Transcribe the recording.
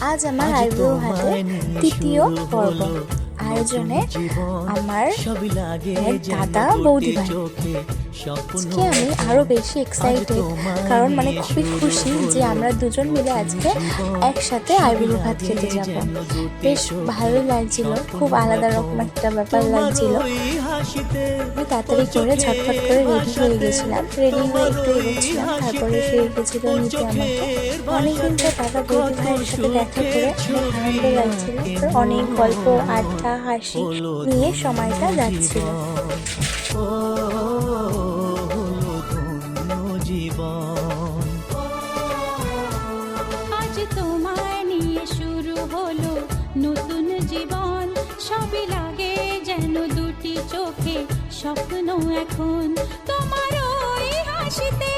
আজ আমার আইব্রো ভাতের তৃতীয় পর্ব। আয়োজনে আমার দাদা বৌদি ভাই। আজকে আমি আরো বেশি এক্সাইটেড, কারণ খুবই খুশি যে আমরা দুজন মিলে আজকে একসাথে আইব্রো ভাত খেতে যাব। বেশ ভালো লাগছিল, খুব আলাদা রকম একটা ব্যাপার লাগছিল। আমি তাড়াতাড়ি করে ঝটফট করে রেডি হয়ে গেছিলাম, রেডি হয়ে একটু এগোচ্ছিলাম, তারপরে সে এগেছিল নিতে আমাকে। অনেকদিন পর দাদা বৌদি ভাইয়ের সাথে দেখা করে অনেক আনন্দ লাগছিল, অনেক গল্প আড্ডা হাসি নিয়ে সময়টা যাচ্ছিল। আজ তোমায় নিয়ে শুরু হলো নতুন জীবন, সবই লাগে যেন দুটি চোখে স্বপ্ন এখন, তোমার ওই হাসিতে